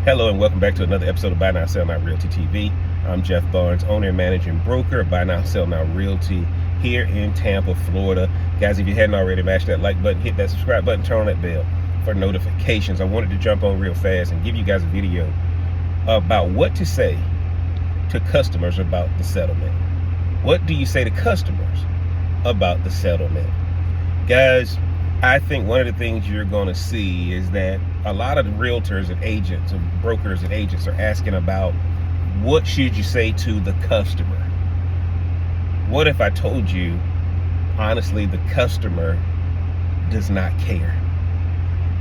Hello and welcome back to another episode of Buy Now Sell Now Realty TV. I'm Jeff Barnes, owner and managing broker of Buy Now Sell Now Realty here in Tampa, Florida. Guys, if you hadn't already, mash that like button, hit that subscribe button, turn on that bell for notifications. I wanted to jump on real fast and give you guys a video about what to say to customers about the settlement. What do you say to customers about the settlement? Guys, I think one of the things you're going to see is that a lot of the realtors and agents and brokers and agents are asking about what should you say to the customer. What if I told you, honestly, the customer does not care?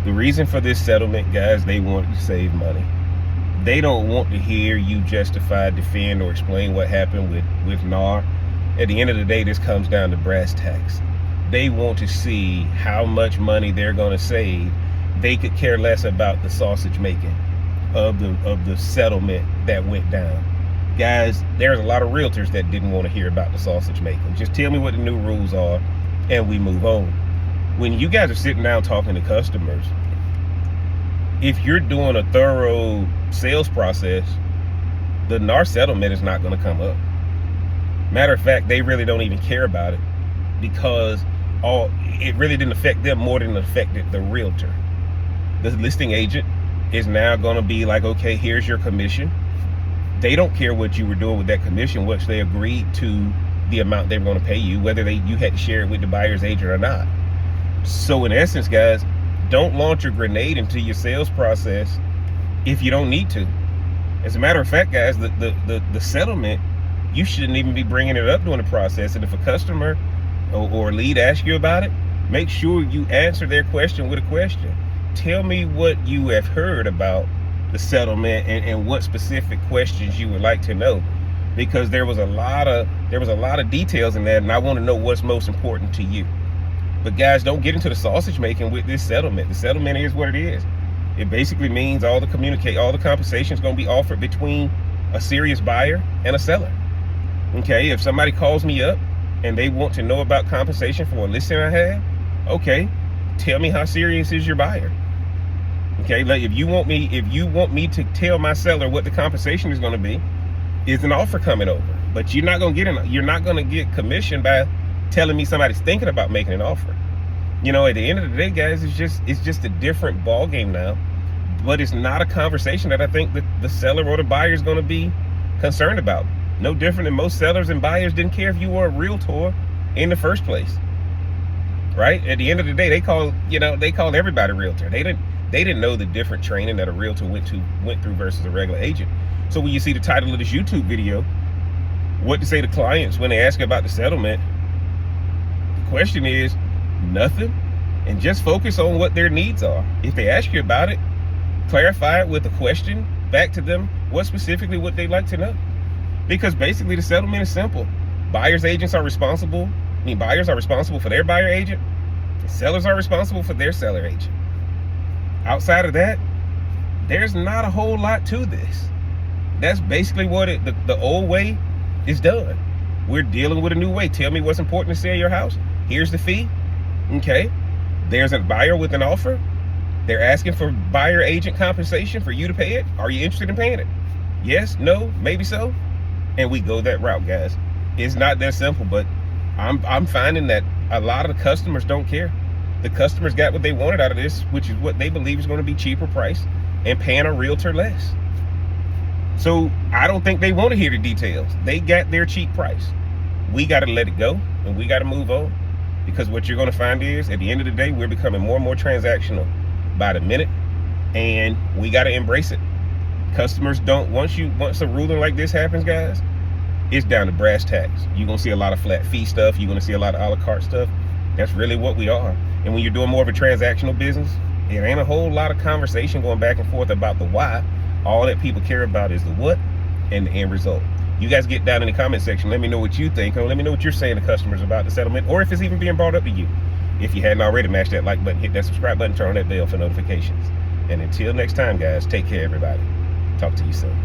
The reason for this settlement, guys, they want to save money. They don't want to hear you justify, defend, or explain what happened with NAR. At the end of the day, this comes down to brass tacks. They want to see how much money they're going to save. They could care less about the sausage making of the settlement that went down. Guys, there's a lot of realtors that didn't want to hear about the sausage making. Just tell me what the new rules are and we move on. When you guys are sitting down talking to customers, if you're doing a thorough sales process, the NAR settlement is not going to come up. Matter of fact, they really don't even care about it because it really didn't affect them more than it affected the realtor. The listing agent is now going to be like, okay, here's your commission. They don't care what you were doing with that commission once they agreed to the amount they were going to pay you, whether you had to share it with the buyer's agent or not. So in essence, guys, don't launch a grenade into your sales process if you don't need to. As a matter of fact, guys, the settlement, you shouldn't even be bringing it up during the process. And if a customer or a lead asks you about it, make sure you answer their question with a question. Tell me what you have heard about the settlement and what specific questions you would like to know, because there was a lot of details in that, and I want to know what's most important to you. But guys, don't get into the sausage making with this settlement. The settlement is what it is. It basically means all the compensation is going to be offered between a serious buyer and a seller. Okay, if somebody calls me up and they want to know about compensation for a listing I have, okay, tell me how serious is your buyer. Okay, like if you want me to tell my seller what the compensation is going to be, is an offer coming over. But you're not going to get commission by telling me somebody's thinking about making an offer. You know, at the end of the day, guys, it's just a different ball game now. But it's not a conversation that I think that the seller or the buyer is going to be concerned about. No different than most sellers and buyers didn't care if you were a realtor in the first place, right? At the end of the day, they called everybody a realtor. They didn't know the different training that a realtor went through versus a regular agent. So when you see the title of this YouTube video, what to say to clients when they ask about the settlement, the question is nothing, and just focus on what their needs are. If they ask you about it, clarify it with a question back to them, what specifically would they like to know? Because basically the settlement is simple. Buyers are responsible for their buyer agent. Sellers are responsible for their seller agent. Outside of that, there's not a whole lot to this. That's basically what the old way is done. We're dealing with a new way. Tell me what's important to sell your house. Here's the fee. Okay. There's a buyer with an offer. They're asking for buyer agent compensation for you to pay it. Are you interested in paying it? Yes, no, maybe so. And we go that route, guys. It's not that simple, but I'm finding that a lot of the customers don't care. The customers got what they wanted out of this, which is what they believe is going to be cheaper price and paying a realtor less. So I don't think they want to hear the details. They got their cheap price. We got to let it go and we got to move on, because what you're going to find is at the end of the day, we're becoming more and more transactional by the minute, and we got to embrace it. Customers don't, once a ruling like this happens, guys, it's down to brass tacks. You're going to see a lot of flat fee stuff. You're going to see a lot of a la carte stuff. That's really what we are. And when you're doing more of a transactional business, it ain't a whole lot of conversation going back and forth about the why. All that people care about is the what and the end result. You guys get down in the comment section. Let me know what you think, or let me know what you're saying to customers about the settlement, or if it's even being brought up to you. If you hadn't already, mash that like button, hit that subscribe button, turn on that bell for notifications. And until next time, guys, take care, everybody. Talk to you soon.